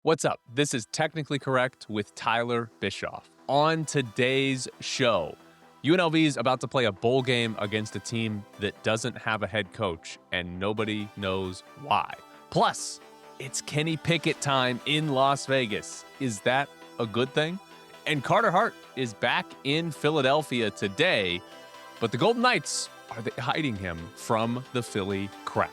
What's up? This is Technically Correct with Tyler Bischoff. On today's show, UNLV is about to play a bowl game against a team that doesn't have a head coach, and nobody knows why. Plus, it's Kenny Pickett time in Las Vegas. Is that a good thing? And Carter Hart is back in Philadelphia today, but the Golden Knights, are they hiding him from the Philly crowd?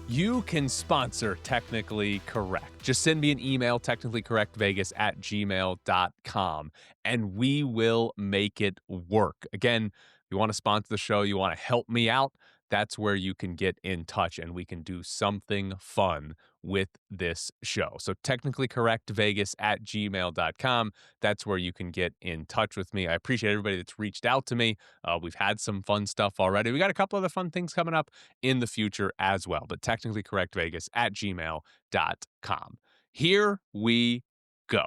You can sponsor Technically Correct. Just send me an email, technicallycorrectvegas@gmail.com, and we will make it work. Again, if you want to sponsor the show, you want to help me out, that's where you can get in touch and we can do something fun with this show. So technicallycorrectvegas@gmail.com. That's where you can get in touch with me. I appreciate everybody that's reached out to me. We've had some fun stuff already. We got a couple other fun things coming up in the future as well. But technicallycorrectvegas@gmail.com. Here we go.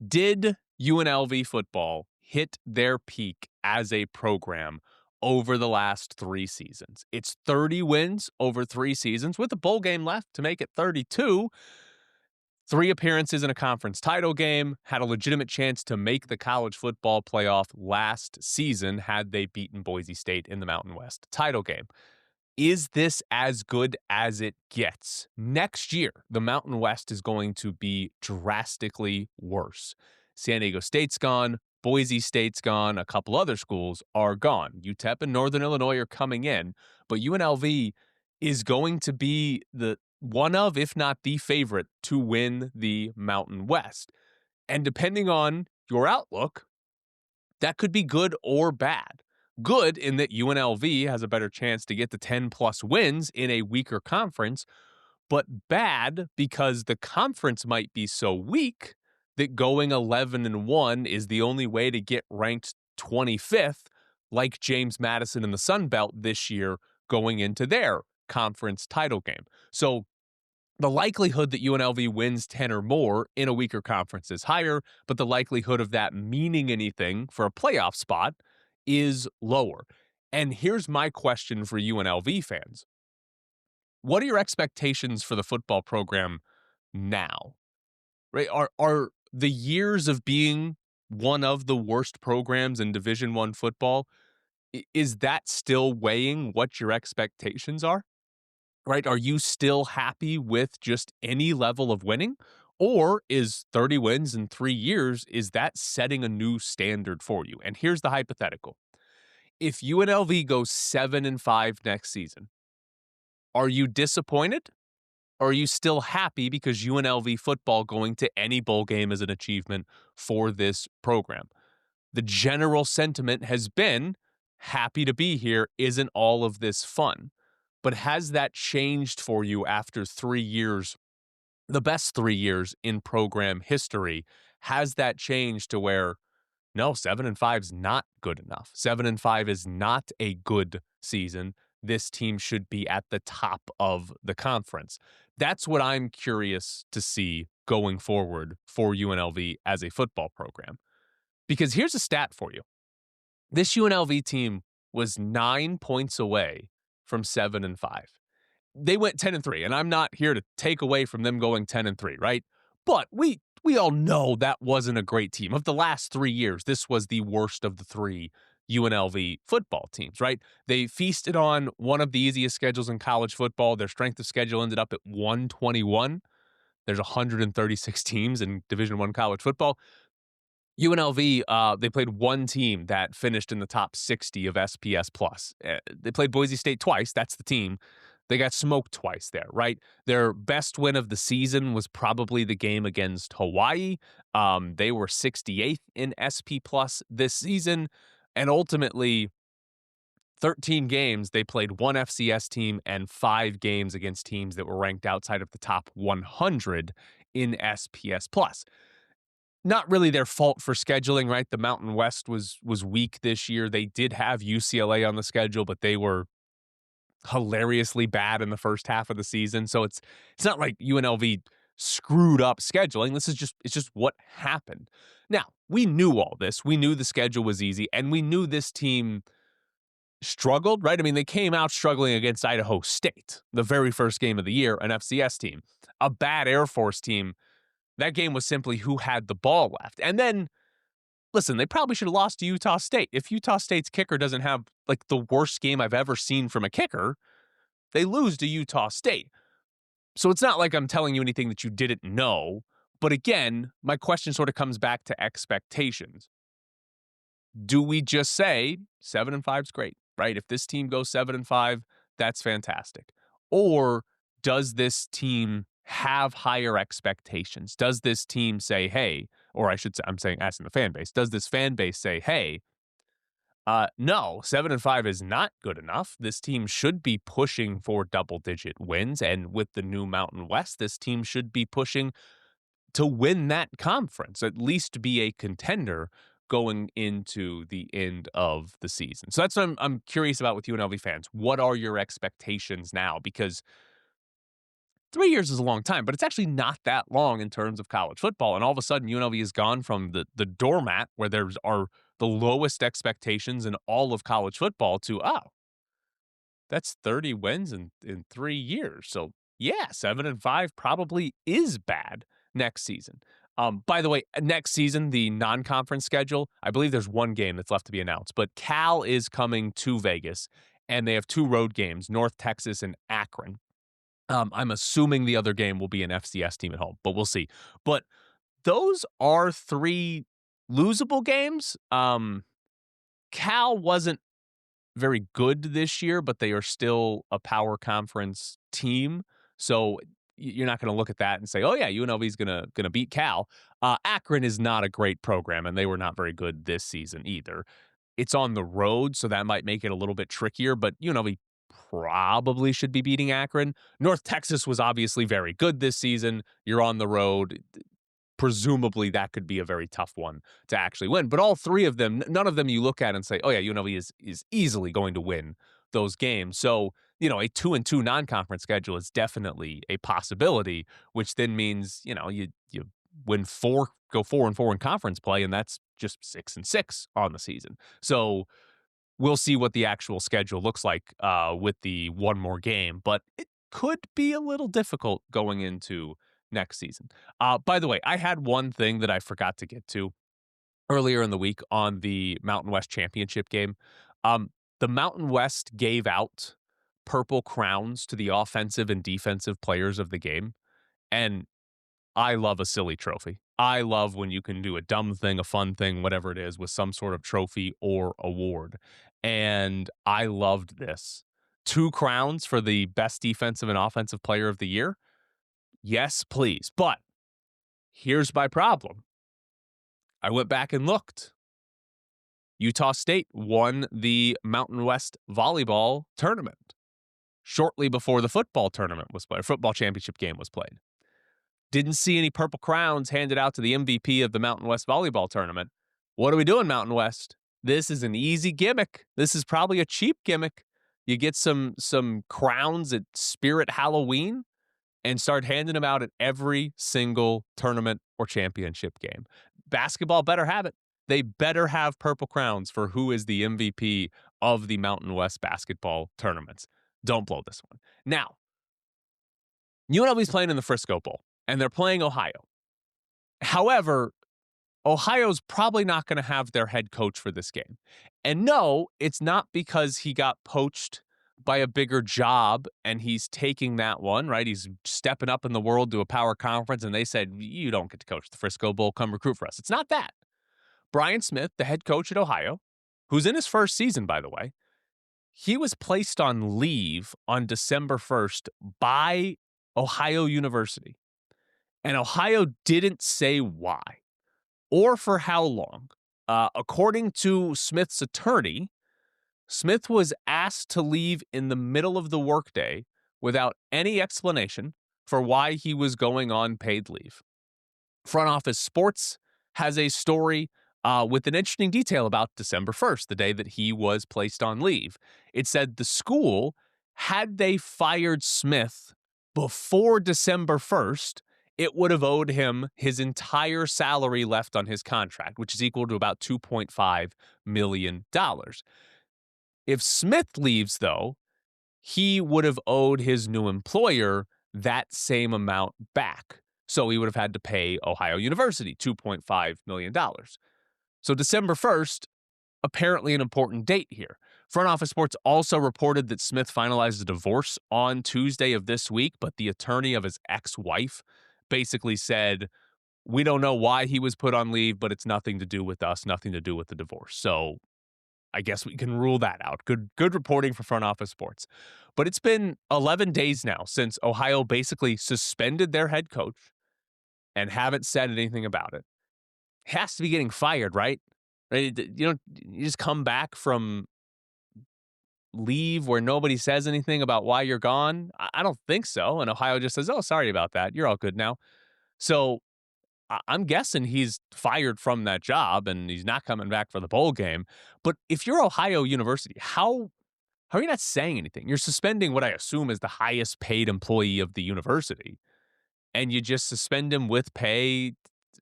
Did UNLV football hit their peak as a program over the last 3 seasons? It's 30 wins over 3 seasons with a bowl game left to make it 32. 3 appearances in a conference title game, had a legitimate chance to make the college football playoff last season had they beaten Boise State in the Mountain West title game. Is this as good as it gets? Next year, the Mountain West is going to be drastically worse. San Diego State's gone. Boise State's gone. A couple other schools are gone. UTEP and Northern Illinois are coming in. But UNLV is going to be the one of, if not the favorite, to win the Mountain West. And depending on your outlook, that could be good or bad. Good in that UNLV has a better chance to get to 10-plus wins in a weaker conference, but bad because the conference might be so weak that going 11-1 is the only way to get ranked 25th, like James Madison in the Sun Belt this year going into their conference title game. So the likelihood that UNLV wins 10 or more in a weaker conference is higher, but the likelihood of that meaning anything for a playoff spot is lower. And here's my question for UNLV fans. What are your expectations for the football program now? Right? Are the years of being one of the worst programs in Division I football, is that still weighing what your expectations are? Right? Are you still happy with just any level of winning? Or is 30 wins in 3 years, is that setting a new standard for you? And here's the hypothetical. If UNLV goes 7-5 next season, are you disappointed? Or are you still happy because UNLV football going to any bowl game is an achievement for this program? The general sentiment has been happy to be here. Isn't all of this fun? But has that changed for you after 3 years, the best 3 years in program history? Has that changed to where, no, 7-5 is not good enough. 7-5 is not a good season. This team should be at the top of the conference. That's what I'm curious to see going forward for UNLV as a football program. Because here's a stat for you. This UNLV team was 9 points away from 7-5. They went 10-3, and I'm not here to take away from them going 10-3, right? But we all know that wasn't a great team. Of the last 3 years, this was the worst of the 3 UNLV football teams, right? They feasted on one of the easiest schedules in college football. Their strength of schedule ended up at 121. There's 136 teams in Division I college football. UNLV, they played one team that finished in the top 60 of SPS+. They played Boise State twice. That's the team. They got smoked twice there, right? Their best win of the season was probably the game against Hawaii. They were 68th in SP+ this season. And ultimately, 13 games, they played one FCS team and 5 games against teams that were ranked outside of the top 100 in SPS+. Not really their fault for scheduling, right? The Mountain West was weak this year. They did have UCLA on the schedule, but they were hilariously bad in the first half of the season. So it's not like UNLV screwed up scheduling. It's just what happened. Now, we knew all this. We knew the schedule was easy, and we knew this team struggled, right? I mean, they came out struggling against Idaho State, the very first game of the year, an FCS team, a bad Air Force team. That game was simply who had the ball left. And then, listen, they probably should have lost to Utah State. If Utah State's kicker doesn't have like the worst game I've ever seen from a kicker, they lose to Utah State. So it's not like I'm telling you anything that you didn't know. But again, my question sort of comes back to expectations. Do we just say 7-5 is great, right? If this team goes 7-5, that's fantastic. Or does this team have higher expectations? Does this team say, hey, or I should say, asking the fan base, does this fan base say, hey, no, 7-5 is not good enough. This team should be pushing for double-digit wins, and with the new Mountain West, this team should be pushing to win that conference, at least be a contender going into the end of the season. So that's what I'm curious about with UNLV fans. What are your expectations now? Because 3 years is a long time, but it's actually not that long in terms of college football. And all of a sudden, UNLV has gone from the doormat where there's are the lowest expectations in all of college football to, that's 30 wins in 3 years. So yeah, 7-5 probably is bad next season. By the way, next season, the non-conference schedule, I believe there's one game that's left to be announced, but Cal is coming to Vegas, and they have 2 road games, North Texas and Akron. I'm assuming the other game will be an FCS team at home, but we'll see. But those are 3 losable games. Cal wasn't very good this year, but they are still a power conference team. So you're not going to look at that and say, oh yeah, UNLV is going to beat Cal. Akron is not a great program, and they were not very good this season either. It's on the road, so that might make it a little bit trickier, but UNLV probably should be beating Akron. North Texas was obviously very good this season. You're on the road. Presumably that could be a very tough one to actually win. But all 3 of them, none of them you look at and say, oh yeah, UNLV is easily going to win those games. So, a 2-2 non-conference schedule is definitely a possibility, which then means, you win 4, go 4-4 in conference play, and that's just 6-6 on the season. So we'll see what the actual schedule looks like with the one more game, but it could be a little difficult going into next season. By the way, I had one thing that I forgot to get to earlier in the week on the Mountain West Championship game. The Mountain West gave out purple crowns to the offensive and defensive players of the game, and I love a silly trophy. I love when you can do a dumb thing, a fun thing, whatever it is, with some sort of trophy or award. And I loved this. 2 crowns for the best defensive and offensive player of the year. Yes, please. But here's my problem. I went back and looked. Utah State won the Mountain West volleyball tournament shortly before the football tournament was played, football championship game was played. Didn't see any purple crowns handed out to the MVP of the Mountain West volleyball tournament. What are we doing, Mountain West? This is an easy gimmick. This is probably a cheap gimmick. You get some crowns at Spirit Halloween and start handing them out at every single tournament or championship game. Basketball better have it. They better have purple crowns for who is the MVP of the Mountain West basketball tournaments. Don't blow this one. Now, UNLV's playing in the Frisco Bowl, and they're playing Ohio. However, Ohio's probably not going to have their head coach for this game. And no, it's not because he got poached by a bigger job and he's taking that one, right? He's stepping up in the world to a power conference and they said, you don't get to coach the Frisco Bowl, come recruit for us. It's not that. Brian Smith, the head coach at Ohio, who's in his first season, by the way, he was placed on leave on December 1st by Ohio University. And Ohio didn't say why or for how long. According to Smith's attorney, Smith was asked to leave in the middle of the workday without any explanation for why he was going on paid leave. Front Office Sports has a story with an interesting detail about December 1st, the day that he was placed on leave. It said the school, had they fired Smith before December 1st, it would have owed him his entire salary left on his contract, which is equal to about $2.5 million. If Smith leaves, though, he would have owed his new employer that same amount back. So he would have had to pay Ohio University $2.5 million. So December 1st, apparently an important date here. Front Office Sports also reported that Smith finalized a divorce on Tuesday of this week, but the attorney of his ex-wife basically said, we don't know why he was put on leave, but it's nothing to do with us, nothing to do with the divorce. So I guess we can rule that out. Good reporting for Front Office Sports. But it's been 11 days now since Ohio basically suspended their head coach and haven't said anything about it. Has to be getting fired, right? You just come back from leave where nobody says anything about why you're gone? I don't think so. And Ohio just says, oh, sorry about that. You're all good now. So I'm guessing he's fired from that job and he's not coming back for the bowl game. But if you're Ohio University, how are you not saying anything? You're suspending what I assume is the highest paid employee of the university, and you just suspend him with pay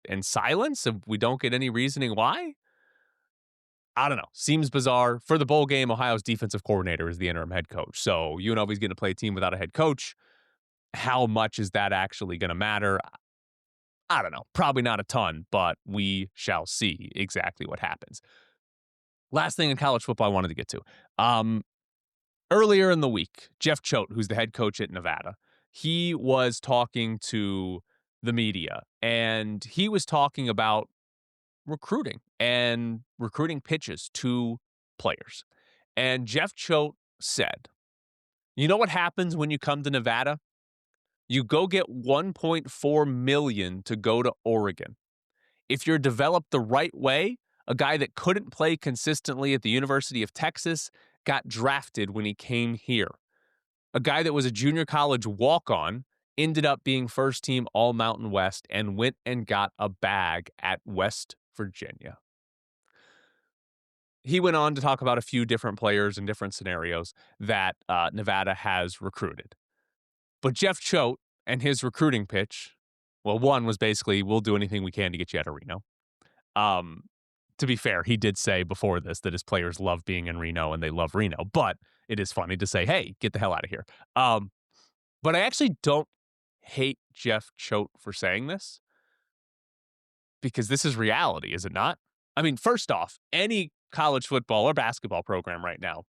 and silence if we don't get any reasoning why? I don't know. Seems bizarre. For the bowl game, Ohio's defensive coordinator is the interim head coach. So UNLV is going to play a team without a head coach. How much is that actually going to matter? I don't know. Probably not a ton, but we shall see exactly what happens. Last thing in college football I wanted to get to. Earlier in the week, Jeff Choate, who's the head coach at Nevada, he was talking to the media, and he was talking about recruiting and recruiting pitches to players. And Jeff Choate said, you know what happens when you come to Nevada? You go get $1.4 million to go to Oregon. If you're developed the right way, a guy that couldn't play consistently at the University of Texas got drafted when he came here. A guy that was a junior college walk-on ended up being first team All Mountain West and went and got a bag at West Virginia. He went on to talk about a few different players and different scenarios that Nevada has recruited. But Jeff Choate and his recruiting pitch, well, one was basically, we'll do anything we can to get you out of Reno. To be fair, he did say before this that his players love being in Reno and they love Reno, but it is funny to say, hey, get the hell out of here. But I actually don't hate Jeff Choate for saying this because this is reality, is it not? I mean, first off, any college football or basketball program right now,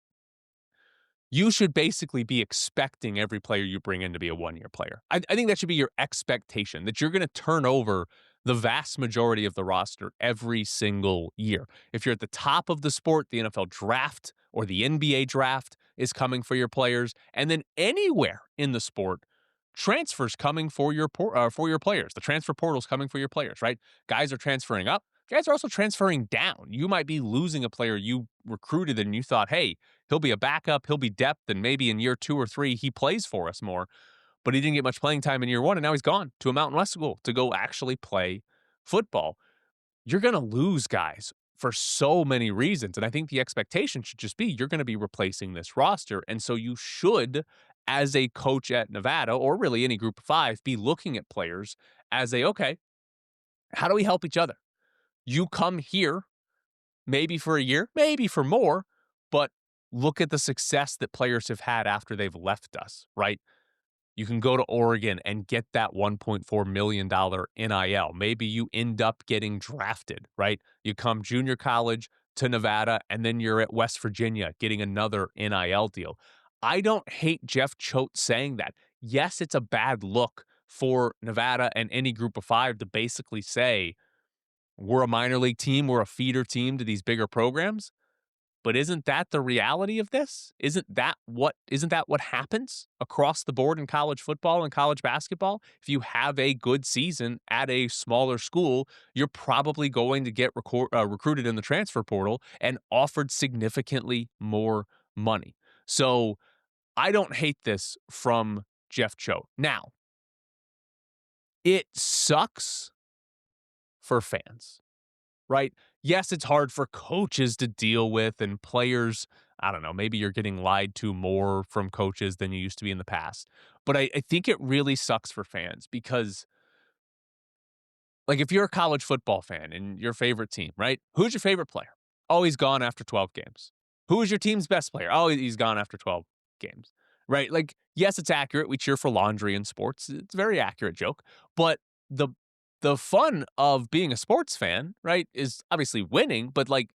you should basically be expecting every player you bring in to be a one-year player. I think that should be your expectation, that you're going to turn over the vast majority of the roster every single year. If you're at the top of the sport, the NFL draft or the NBA draft is coming for your players. And then anywhere in the sport, transfers coming for your players. The transfer portal's coming for your players, right? Guys are transferring up. Guys are also transferring down. You might be losing a player you recruited and you thought, hey, he'll be a backup, he'll be depth, and maybe in year 2 or 3 he plays for us more. But he didn't get much playing time in year 1, and now he's gone to a Mountain West school to go actually play football. You're going to lose guys for so many reasons, and I think the expectation should just be you're going to be replacing this roster, and so you should, as a coach at Nevada, or really any group of 5, be looking at players as okay, how do we help each other? You come here, maybe for a year, maybe for more, but look at the success that players have had after they've left us, right? You can go to Oregon and get that $1.4 million NIL. Maybe you end up getting drafted, right? You come junior college to Nevada, and then you're at West Virginia getting another NIL deal. I don't hate Jeff Choate saying that. Yes, it's a bad look for Nevada and any group of 5 to basically say, we're a minor league team, we're a feeder team to these bigger programs. But isn't that the reality of this? Isn't that what happens across the board in college football and college basketball? If you have a good season at a smaller school, you're probably going to get recruited in the transfer portal and offered significantly more money. So I don't hate this from Jeff Choate. Now, it sucks for fans, right? Yes, it's hard for coaches to deal with and players. I don't know, maybe you're getting lied to more from coaches than you used to be in the past. But I think it really sucks for fans because, like, if you're a college football fan and your favorite team, right? Who's your favorite player? Oh, he's gone after 12 games. Who is your team's best player? Oh, he's gone after 12 games, right? Like, yes, it's accurate. We cheer for laundry in sports. It's a very accurate joke. But the the fun of being a sports fan, right, is obviously winning, but like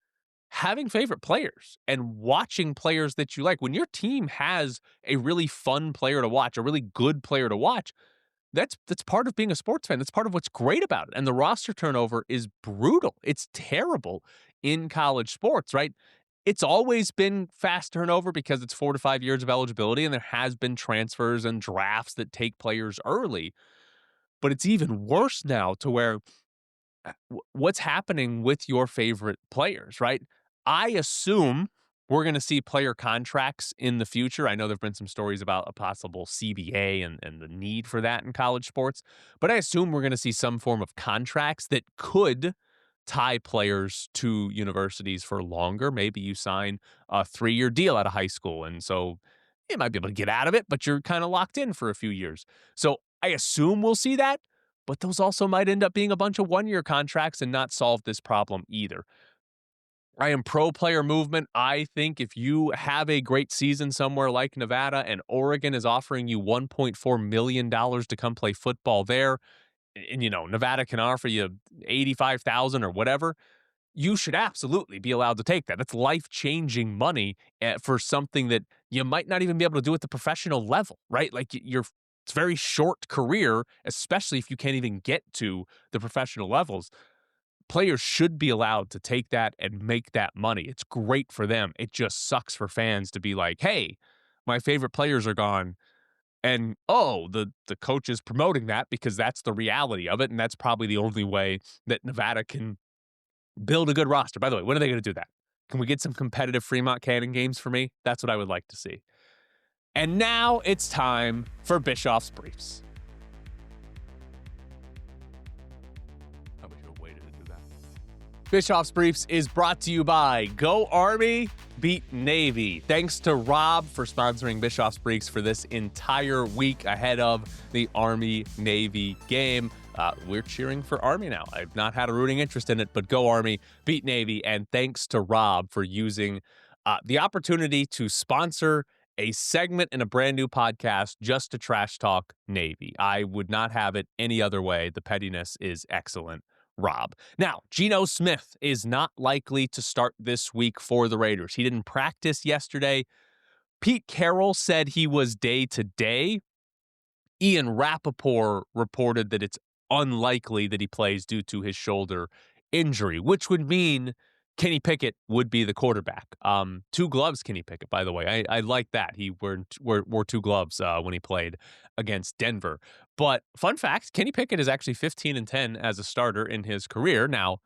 having favorite players and watching players that you like. When your team has a really fun player to watch, a really good player to watch, that's part of being a sports fan. That's part of what's great about it. And the roster turnover is brutal. It's terrible in college sports, right? It's always been fast turnover because it's 4 to 5 years of eligibility, and there has been transfers and drafts that take players early. But it's even worse now to where what's happening with your favorite players, right? I assume we're going to see player contracts in the future. I know there have been some stories about a possible CBA and the need for that in college sports, but I assume we're going to see some form of contracts that could tie players to universities for longer. Maybe you sign a 3-year deal out of high school, and so you might be able to get out of it, but you're kind of locked in for a few years. So I assume we'll see that, but those also might end up being a bunch of 1-year contracts and not solve this problem either. I am pro player movement. I think if you have a great season somewhere like Nevada and Oregon is offering you $1.4 million to come play football there, and Nevada can offer you 85,000 or whatever, you should absolutely be allowed to take that. That's life-changing money for something that you might not even be able to do at the professional level, right? Like it's a very short career, especially if you can't even get to the professional levels. Players should be allowed to take that and make that money. It's great for them. It just sucks for fans to be like, hey, my favorite players are gone. And the coach is promoting that because that's the reality of it. And that's probably the only way that Nevada can build a good roster. By the way, when are they going to do that? Can we get some competitive Fremont Cannon games for me? That's what I would like to see. And now it's time for Bischoff's Briefs. I wish you had waited to do that. Bischoff's Briefs is brought to you by Go Army, Beat Navy. Thanks to Rob for sponsoring Bischoff's Briefs for this entire week ahead of the Army-Navy game. We're cheering for Army now. I've not had a rooting interest in it, but go Army, beat Navy, and thanks to Rob for using the opportunity to sponsor a segment in a brand new podcast just to trash talk Navy. I would not have it any other way. The pettiness is excellent, Rob. Now, Geno Smith is not likely to start this week for the Raiders. He didn't practice yesterday. Pete Carroll said he was day-to-day. Ian Rappaport reported that it's unlikely that he plays due to his shoulder injury, which would mean Kenny Pickett would be the quarterback. 2 gloves, Kenny Pickett, by the way. I like that. He wore 2 gloves when he played against Denver. But fun fact, Kenny Pickett is actually 15-10 as a starter in his career. Now,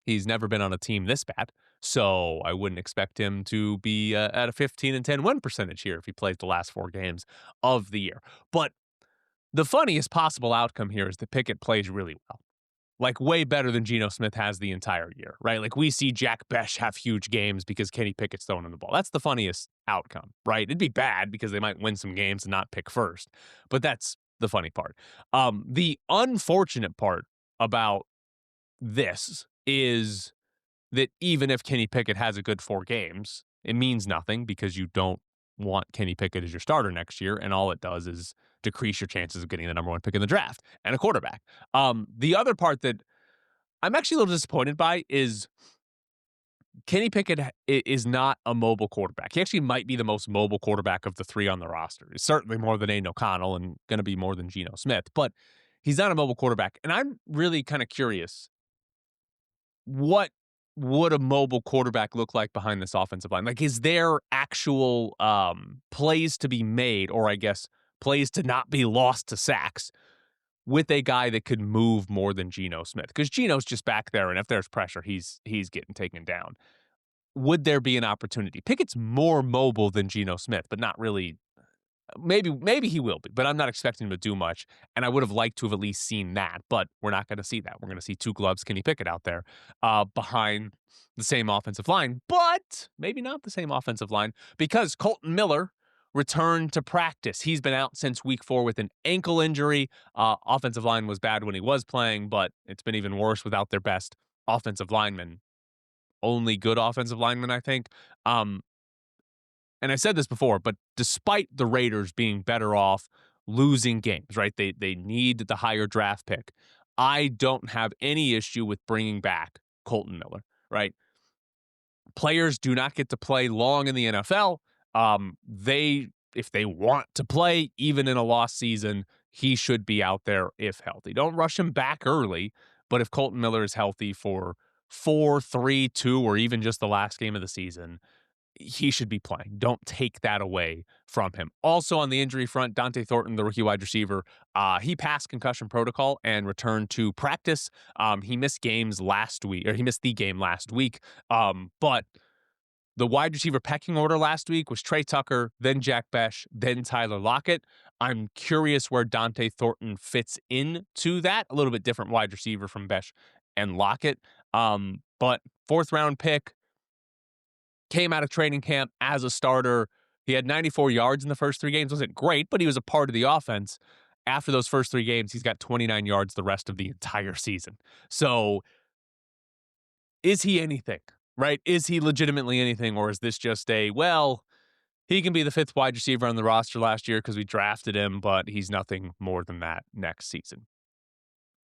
he's never been on a team this bad, so I wouldn't expect him to be at a 15-10 win percentage here if he plays the last 4 games of the year. But the funniest possible outcome here is that Pickett plays really well. Like way better than Geno Smith has the entire year, right? Like we see Jack Besh have huge games because Kenny Pickett's throwing him the ball. That's the funniest outcome, right? It'd be bad because they might win some games and not pick first, but that's the funny part. The unfortunate part about this is that even if Kenny Pickett has a good 4 games, it means nothing because you don't want Kenny Pickett as your starter next year, and all it does is decrease your chances of getting the number 1 pick in the draft and a quarterback. The other part that I'm actually a little disappointed by is Kenny Pickett is not a mobile quarterback. He actually might be the most mobile quarterback of the 3 on the roster. He's certainly more than Aiden O'Connell and going to be more than Geno Smith, but he's not a mobile quarterback. And I'm really kind of curious, what would a mobile quarterback look like behind this offensive line? Like, is there actual plays to be made, or I guess plays to not be lost to sacks with a guy that could move more than Geno Smith? Because Geno's just back there, and if there's pressure, he's getting taken down. Would there be an opportunity? Pickett's more mobile than Geno Smith, but not really. Maybe he will be, but I'm not expecting him to do much, and I would have liked to have at least seen that, but we're not going to see that. We're going to see 2 gloves Kenny Pickett out there behind the same offensive line, but maybe not the same offensive line because Colton Miller returned to practice. He's been out since week 4 with an ankle injury. Offensive line was bad when he was playing, but it's been even worse without their best offensive lineman. Only good offensive lineman, I think. and I said this before, but despite the Raiders being better off losing games, right? They need the higher draft pick. I don't have any issue with bringing back Colton Miller, right? Players do not get to play long in the NFL. If they want to play, even in a lost season, he should be out there if healthy. Don't rush him back early, but if Colton Miller is healthy for 4, 3, 2, or even just the last game of the season, he should be playing. Don't take that away from him. Also on the injury front, Dante Thornton, the rookie wide receiver, he passed concussion protocol and returned to practice. He missed games last week, or he missed the game last week. But the wide receiver pecking order last week was Trey Tucker, then Jack Besh, then Tyler Lockett. I'm curious where Dante Thornton fits into that. A little bit different wide receiver from Besh and Lockett. But 4th round pick, came out of training camp as a starter. He had 94 yards in the first 3 games. Wasn't great, but he was a part of the offense. After those first 3 games, he's got 29 yards the rest of the entire season. So is he anything, right? Is he legitimately anything, or is this just he can be the 5th wide receiver on the roster last year because we drafted him, but he's nothing more than that next season.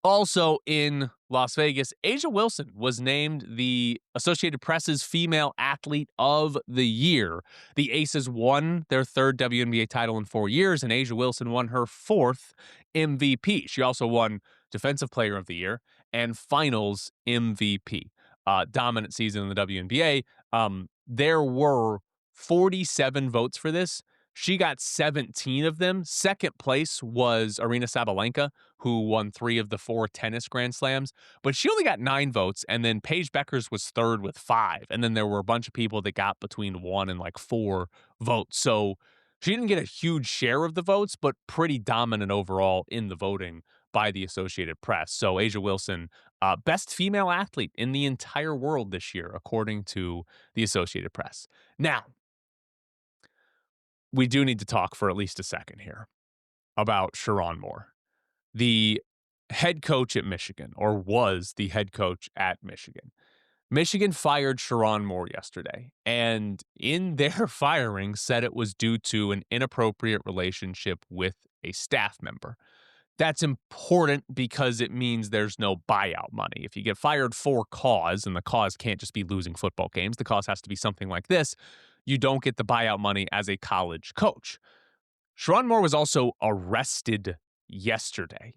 Also in Las Vegas, A'ja Wilson was named the Associated Press's Female Athlete of the Year. The Aces won their 3rd WNBA title in 4 years, and A'ja Wilson won her 4th MVP. She also won Defensive Player of the Year and Finals MVP. Dominant season in the WNBA. There were 47 votes for this. She got 17 of them. Second place was Aryna Sabalenka, who won 3 of the 4 tennis Grand Slams, but she only got 9 votes, and then Paige Beckers was 3rd with 5, and then there were a bunch of people that got between 1 and 4 votes. So she didn't get a huge share of the votes, but pretty dominant overall in the voting by the Associated Press. So A'ja Wilson, best female athlete in the entire world this year, according to the Associated Press. Now, we do need to talk for at least a second here about Sherrone Moore, the head coach at Michigan, or was the head coach at Michigan. Michigan fired Sherrone Moore yesterday, and in their firing said it was due to an inappropriate relationship with a staff member. That's important because it means there's no buyout money. If you get fired for cause, and the cause can't just be losing football games, the cause has to be something like this, you don't get the buyout money as a college coach. Sherrone Moore was also arrested yesterday.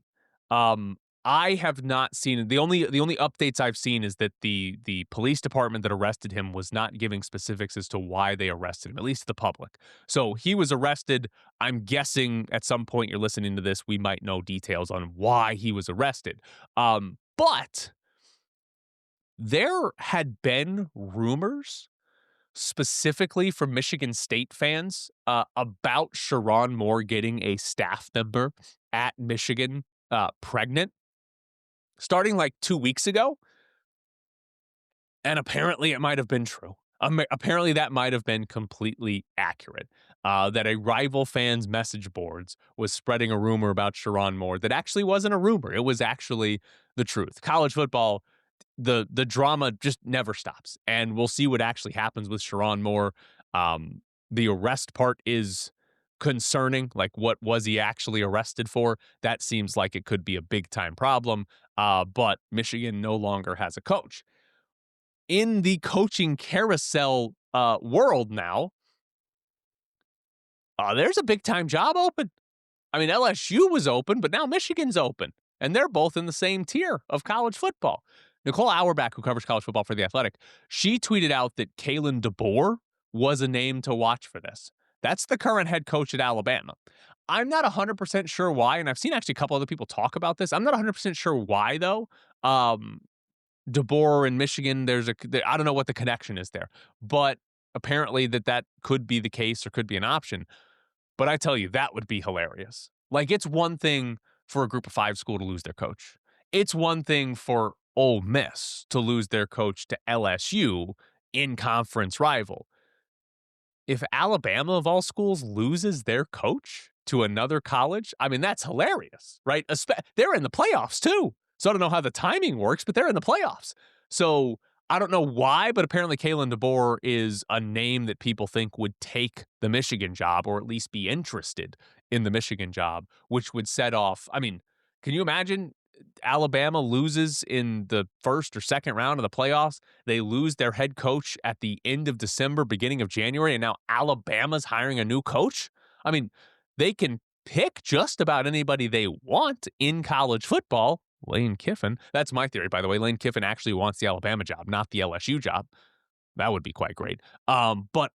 I have not seen the only updates I've seen is that the police department that arrested him was not giving specifics as to why they arrested him, at least to the public. So he was arrested. I'm guessing at some point you're listening to this, we might know details on why he was arrested. But there had been rumors specifically from Michigan State fans about Sherrone Moore getting a staff member at Michigan pregnant starting 2 weeks ago. And apparently it might have been true. Apparently that might have been completely accurate. That a rival fan's message boards was spreading a rumor about Sherrone Moore that actually wasn't a rumor. It was actually the truth. College football, the drama just never stops, and we'll see what actually happens with Sherrone Moore. The arrest part is concerning. What was he actually arrested for? That seems like it could be a big time problem. But Michigan no longer has a coach. In the coaching carousel world now, there's a big time job open. I mean, LSU was open, but now Michigan's open, and they're both in the same tier of college football. Nicole Auerbach, who covers college football for The Athletic, she tweeted out that Kalen DeBoer was a name to watch for this. That's the current head coach at Alabama. I'm not 100% sure why, and I've seen actually a couple other people talk about this. I'm not 100% sure why, though. DeBoer in Michigan, I don't know what the connection is there, but apparently that could be the case or could be an option. But I tell you, that would be hilarious. It's one thing for a group of 5 school to lose their coach. It's one thing for Ole Miss to lose their coach to LSU, in conference rival. If Alabama, of all schools, loses their coach to another college, I mean, that's hilarious, right? They're in the playoffs too. So I don't know how the timing works, but they're in the playoffs. So I don't know why, but apparently Kalen DeBoer is a name that people think would take the Michigan job, or at least be interested in the Michigan job, which would set off. I mean, can you imagine Alabama loses in the first or second round of the playoffs? They lose their head coach at the end of December, beginning of January, and now Alabama's hiring a new coach? I mean, they can pick just about anybody they want in college football. Lane Kiffin. That's my theory, by the way. Lane Kiffin actually wants the Alabama job, not the LSU job. That would be quite great. But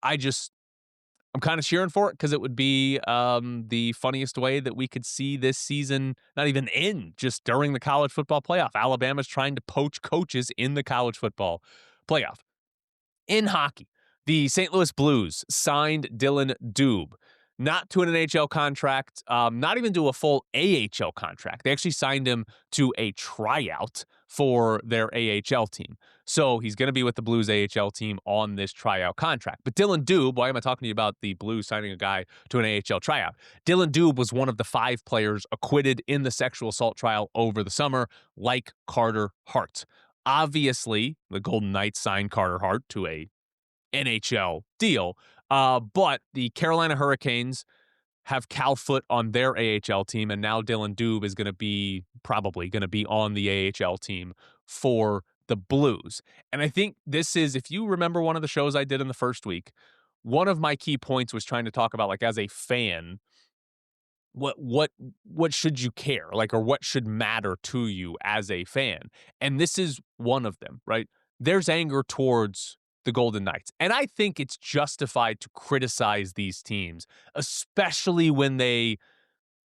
I'm kind of cheering for it because it would be the funniest way that we could see this season not even end, just during the college football playoff. Alabama's trying to poach coaches in the college football playoff. In hockey, the St. Louis Blues signed Dylan Dube, not to an NHL contract, not even to a full AHL contract. They actually signed him to a tryout for their AHL team. So he's going to be with the Blues AHL team on this tryout contract. But Dylan Dube, why am I talking to you about the Blues signing a guy to an AHL tryout? Dylan Dube was one of the 5 players acquitted in the sexual assault trial over the summer, like Carter Hart. Obviously, the Golden Knights signed Carter Hart to a NHL deal, but the Carolina Hurricanes have Cal Foote on their AHL team, and now Dylan Dube is probably going to be on the AHL team for the Blues. And I think this is, if you remember one of the shows I did in the first week, one of my key points was trying to talk about, like, as a fan, what should you care, like, or what should matter to you as a fan? And this is one of them, right? There's anger towards the Golden Knights, and I think it's justified to criticize these teams, especially when they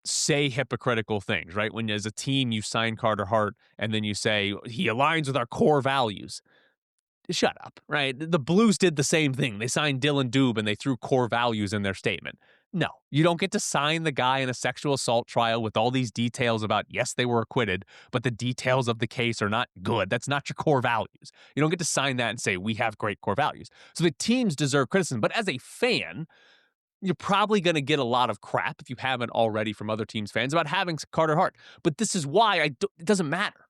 say hypocritical things, right? When as a team you sign Carter Hart and then you say he aligns with our core values. Shut up, right? The Blues did the same thing. They signed Dylan Dube and they threw core values in their statement. No, you don't get to sign the guy in a sexual assault trial with all these details about, yes, they were acquitted, but the details of the case are not good. That's not your core values. You don't get to sign that and say, we have great core values. So the teams deserve criticism. But as a fan, you're probably going to get a lot of crap, if you haven't already, from other teams' fans about having Carter Hart. But this is why it doesn't matter.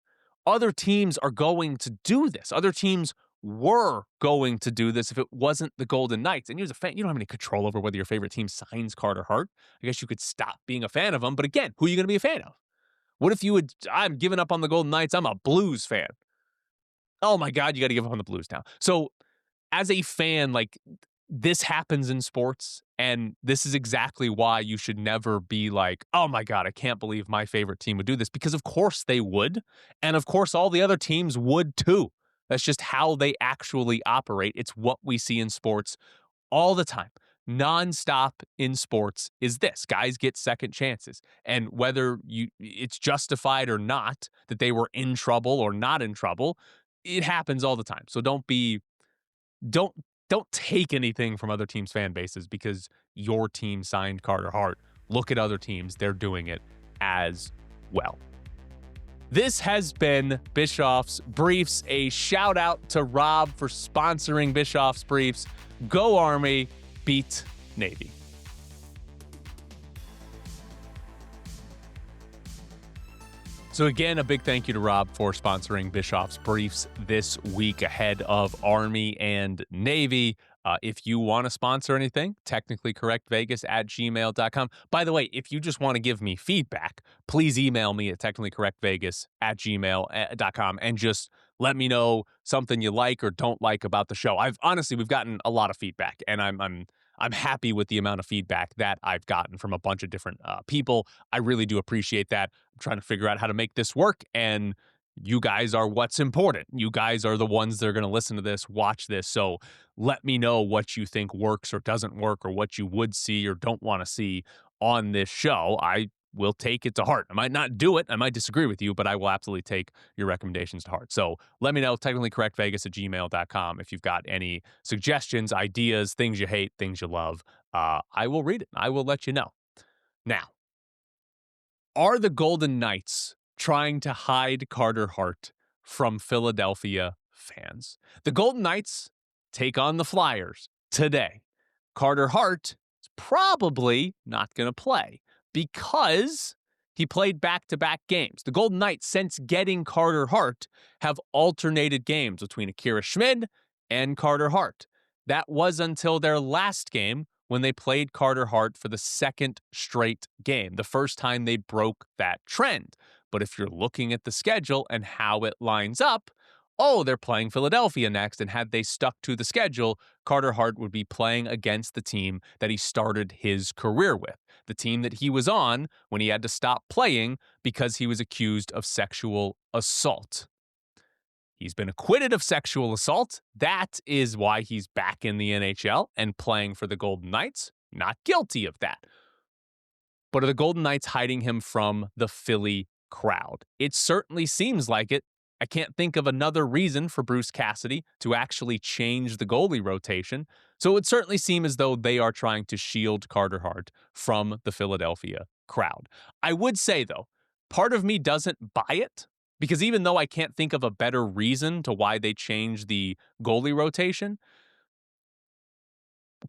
Other teams are going to do this. Other teams were going to do this if it wasn't the Golden Knights. And you as a fan, you don't have any control over whether your favorite team signs Carter Hart. I guess you could stop being a fan of him. But again, who are you going to be a fan of? What if I'm giving up on the Golden Knights. I'm a Blues fan. Oh my God, you got to give up on the Blues now. So as a fan, like, this happens in sports, and this is exactly why you should never be like, oh my God, I can't believe my favorite team would do this, because of course they would, and of course all the other teams would too. That's just how they actually operate. It's what we see in sports all the time. Nonstop in sports is this. Guys get second chances. And whether it's justified or not that they were in trouble or not in trouble, it happens all the time. So don't take anything from other teams' fan bases because your team signed Carter Hart. Look at other teams. They're doing it as well. This has been Bischoff's Briefs. A shout out to Rob for sponsoring Bischoff's Briefs. Go Army, beat Navy. So again, a big thank you to Rob for sponsoring Bischoff's Briefs this week ahead of Army and Navy. If you want to sponsor anything, technicallycorrectvegas@gmail.com. By the way, if you just want to give me feedback, please email me at technicallycorrectvegas@gmail.com and just let me know something you like or don't like about the show. We've gotten a lot of feedback, and I'm happy with the amount of feedback that I've gotten from a bunch of different people. I really do appreciate that. I'm trying to figure out how to make this work, and you guys are what's important. You guys are the ones that are going to listen to this, watch this. So let me know what you think works or doesn't work, or what you would see or don't want to see on this show. I will take it to heart. I might not do it. I might disagree with you, but I will absolutely take your recommendations to heart. So let me know, technicallycorrectvegas@gmail.com, if you've got any suggestions, ideas, things you hate, things you love. I will read it. I will let you know. Now, are the Golden Knights trying to hide Carter Hart from Philadelphia fans? The Golden Knights take on the Flyers today. Carter Hart is probably not going to play because He played back-to-back games. The Golden Knights, since getting Carter Hart, have alternated games between Akira Schmid and Carter Hart. That was until their last game when they played Carter Hart for the second straight game, the first time they broke that trend. But if you're looking at the schedule and how it lines up, they're playing Philadelphia next, and had they stuck to the schedule, Carter Hart would be playing against the team that he started his career with, the team that he was on when he had to stop playing because he was accused of sexual assault. He's been acquitted of sexual assault. That is why he's back in the NHL and playing for the Golden Knights. Not guilty of that. But are the Golden Knights hiding him from the Philly crowd? It certainly seems like it. I can't think of another reason for Bruce Cassidy to actually change the goalie rotation. So it would certainly seem as though they are trying to shield Carter Hart from the Philadelphia crowd. I would say, though, part of me doesn't buy it, because even though I can't think of a better reason to why they changed the goalie rotation,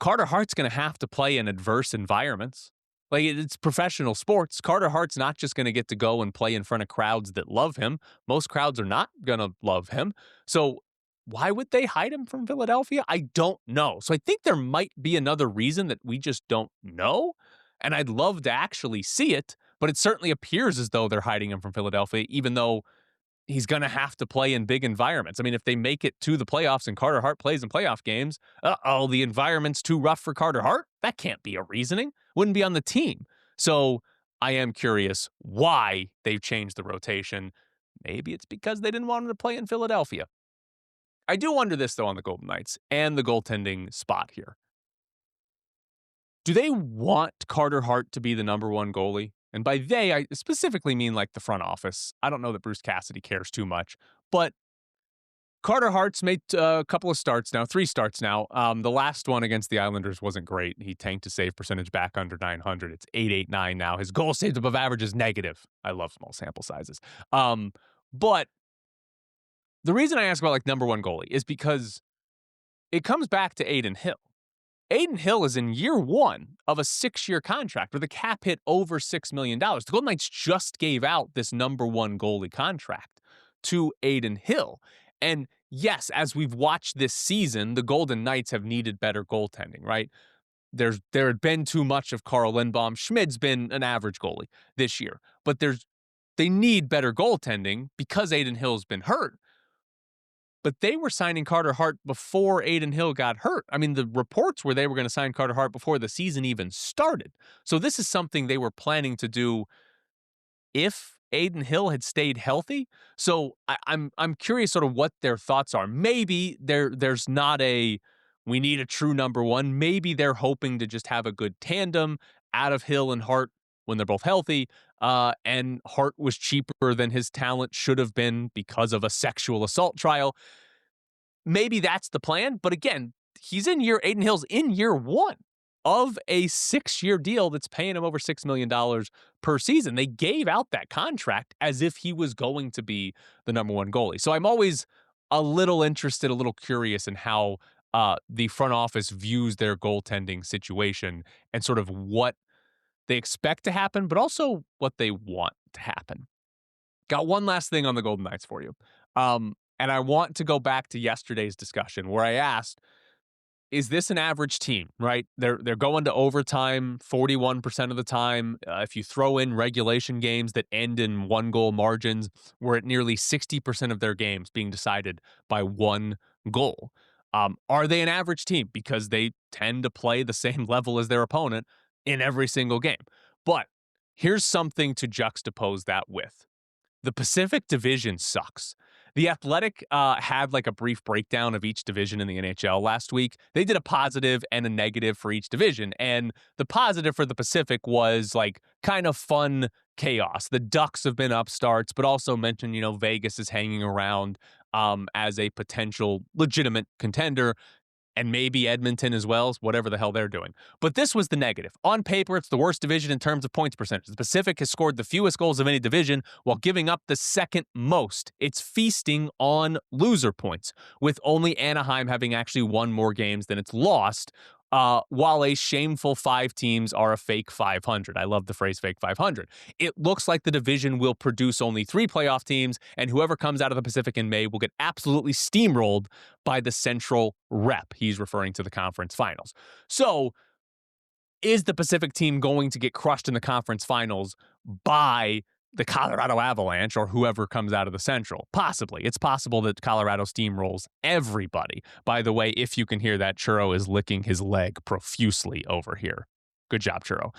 Carter Hart's going to have to play in adverse environments. Like, it's professional sports. Carter Hart's not just going to get to go and play in front of crowds that love him. Most crowds are not going to love him. So why would they hide him from Philadelphia? I don't know. So I think there might be another reason that we just don't know. And I'd love to actually see it, but it certainly appears as though they're hiding him from Philadelphia, even though he's going to have to play in big environments. I mean, if they make it to the playoffs and Carter Hart plays in playoff games, the environment's too rough for Carter Hart? That can't be a reasoning. Wouldn't be on the team. So I am curious why they've changed the rotation. Maybe it's because they didn't want him to play in Philadelphia. I do wonder this, though, on the Golden Knights and the goaltending spot here. Do they want Carter Hart to be the number one goalie? And by they, I specifically mean like the front office. I don't know that Bruce Cassidy cares too much, but Carter Hart's made a couple of starts now, 3 starts now. The last one against the Islanders wasn't great. He tanked his save percentage back under 900. It's 889 now. His goal saved above average is negative. I love small sample sizes. But the reason I ask about like number one goalie is because it comes back to Adin Hill. Adin Hill is in year 1 of a 6-year contract where the cap hit over $6 million. The Golden Knights just gave out this number one goalie contract to Adin Hill. And yes, as we've watched this season, the Golden Knights have needed better goaltending, right? There had been too much of Carl Lindbaum. Schmid's been an average goalie this year, but they need better goaltending because Adin Hill's been hurt. But they were signing Carter Hart before Adin Hill got hurt. I mean, the reports were they were going to sign Carter Hart before the season even started. So this is something they were planning to do if Adin Hill had stayed healthy. So I'm curious sort of what their thoughts are. Maybe there's not we need a true number one. Maybe they're hoping to just have a good tandem out of Hill and Hart when they're both healthy. And Hart was cheaper than his talent should have been because of a sexual assault trial. Maybe that's the plan. But again, Adin Hill's in year 1 of a 6-year deal that's paying him over $6 million per season. They gave out that contract as if he was going to be the number one goalie. So I'm always a little interested, a little curious in how the front office views their goaltending situation and sort of what they expect to happen, but also what they want to happen. Got one last thing on the Golden Knights for you. And I want to go back to yesterday's discussion where I asked, is this an average team, right? They're going to overtime 41% of the time. If you throw in regulation games that end in 1-goal margins, we're at nearly 60% of their games being decided by 1 goal. Are they an average team? Because they tend to play the same level as their opponent in every single game. But here's something to juxtapose that with. The Pacific Division sucks. The Athletic had like a brief breakdown of each division in the NHL last week. They did a positive and a negative for each division. And the positive for the Pacific was like kind of fun chaos. The Ducks have been upstarts, but also mentioned, Vegas is hanging around as a potential legitimate contender. And maybe Edmonton as well, whatever the hell they're doing. But this was the negative. On paper, it's the worst division in terms of points percentage. The Pacific has scored the fewest goals of any division while giving up the second most. It's feasting on loser points, with only Anaheim having actually won more games than it's lost while a shameful 5 teams are a fake 500. I love the phrase fake 500. It looks like the division will produce only 3 playoff teams, and whoever comes out of the Pacific in May will get absolutely steamrolled by the Central rep. He's referring to the conference finals. So, is the Pacific team going to get crushed in the conference finals by the Colorado Avalanche or whoever comes out of the Central? Possibly. It's possible that Colorado steamrolls everybody. By the way, if you can hear that, Churro is licking his leg profusely over here. Good job, Churro.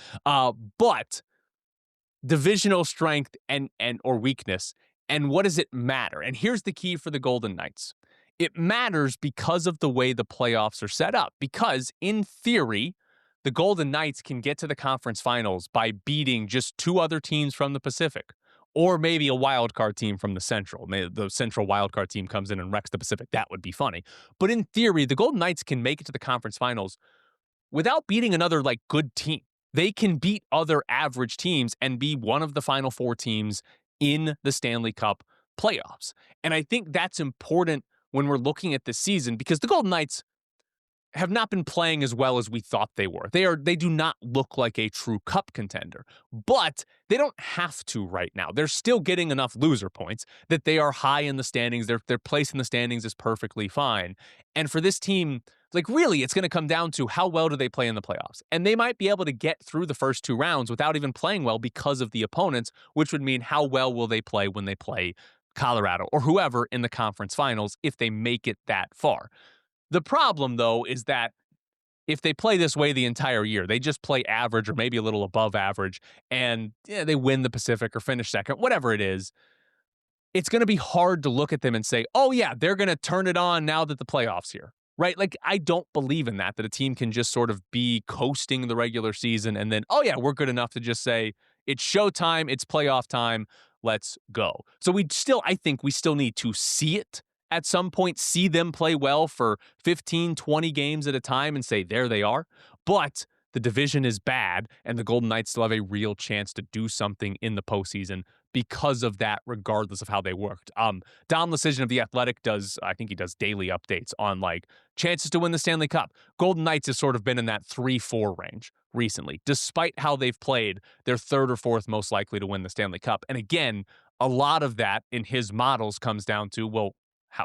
But divisional strength and or weakness, and what does it matter? And here's the key for the Golden Knights. It matters because of the way the playoffs are set up. Because in theory, the Golden Knights can get to the conference finals by beating just 2 other teams from the Pacific, or maybe a wild card team from the Central. Maybe the Central wild card team comes in and wrecks the Pacific. That would be funny. But in theory, the Golden Knights can make it to the conference finals without beating another good team. They can beat other average teams and be one of the final 4 teams in the Stanley Cup playoffs. And I think that's important when we're looking at this season, because the Golden Knights have not been playing as well as we thought they were. They do not look like a true cup contender, but they don't have to right now. They're still getting enough loser points that they are high in the standings. Their place in the standings is perfectly fine. And for this team, really, it's going to come down to how well do they play in the playoffs. And they might be able to get through the first 2 rounds without even playing well because of the opponents, which would mean how well will they play when they play Colorado or whoever in the conference finals if they make it that far. The problem, though, is that if they play this way the entire year, they just play average or maybe a little above average, and they win the Pacific or finish second, whatever it is, it's going to be hard to look at them and say, oh, yeah, they're going to turn it on now that the playoffs here, right? I don't believe in that a team can just sort of be coasting the regular season and then, oh, yeah, we're good enough to just say, it's showtime, it's playoff time, let's go. So I think we still need to see it at some point, see them play well for 15, 20 games at a time and say, there they are. But the division is bad, and the Golden Knights still have a real chance to do something in the postseason because of that, regardless of how they worked. Dom Lucian of The Athletic I think he does daily updates on chances to win the Stanley Cup. Golden Knights has sort of been in that 3-4 range recently. Despite how they've played, they're 3rd or 4th most likely to win the Stanley Cup. And again, a lot of that in his models comes down to, well,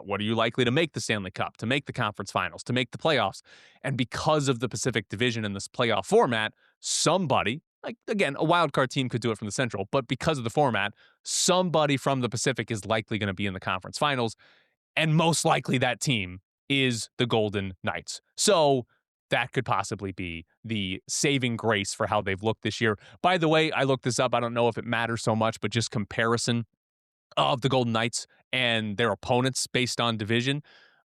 what are you likely to make the Stanley Cup, to make the conference finals, to make the playoffs? And because of the Pacific Division and this playoff format, somebody, again, a wild card team could do it from the Central, but because of the format, somebody from the Pacific is likely going to be in the conference finals, and most likely that team is the Golden Knights. So that could possibly be the saving grace for how they've looked this year. By the way, I looked this up. I don't know if it matters so much, but just comparison of the Golden Knights and their opponents based on division.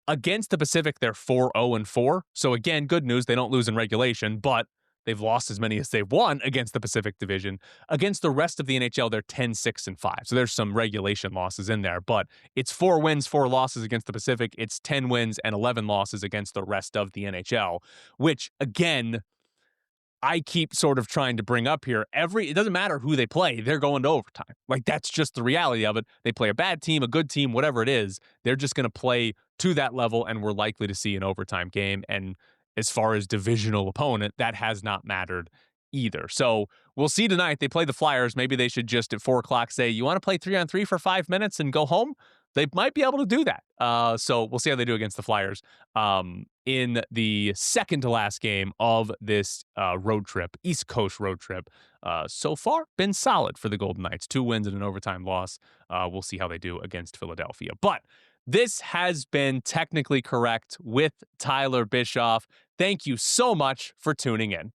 Against the Pacific, they're 4-0-4. So again, good news, they don't lose in regulation, but they've lost as many as they've won against the Pacific Division. Against the rest of the NHL, they're 10-6-5. So there's some regulation losses in there, but it's 4 wins, 4 losses against the Pacific. It's 10 wins and 11 losses against the rest of the NHL, which again, I keep sort of trying to bring up here. It doesn't matter who they play, they're going to overtime. That's just the reality of it. They play a bad team, a good team, whatever it is, they're just going to play to that level, and we're likely to see an overtime game. And as far as divisional opponent, that has not mattered either. So we'll see tonight. They play the Flyers. Maybe they should just at 4:00 say, you want to play 3-on-3 for 5 minutes and go home? They might be able to do that. So we'll see how they do against the Flyers in the second to last game of this road trip, East Coast road trip. So far, been solid for the Golden Knights. 2 wins and an overtime loss. We'll see how they do against Philadelphia. But this has been Technically Correct with Tyler Bischoff. Thank you so much for tuning in.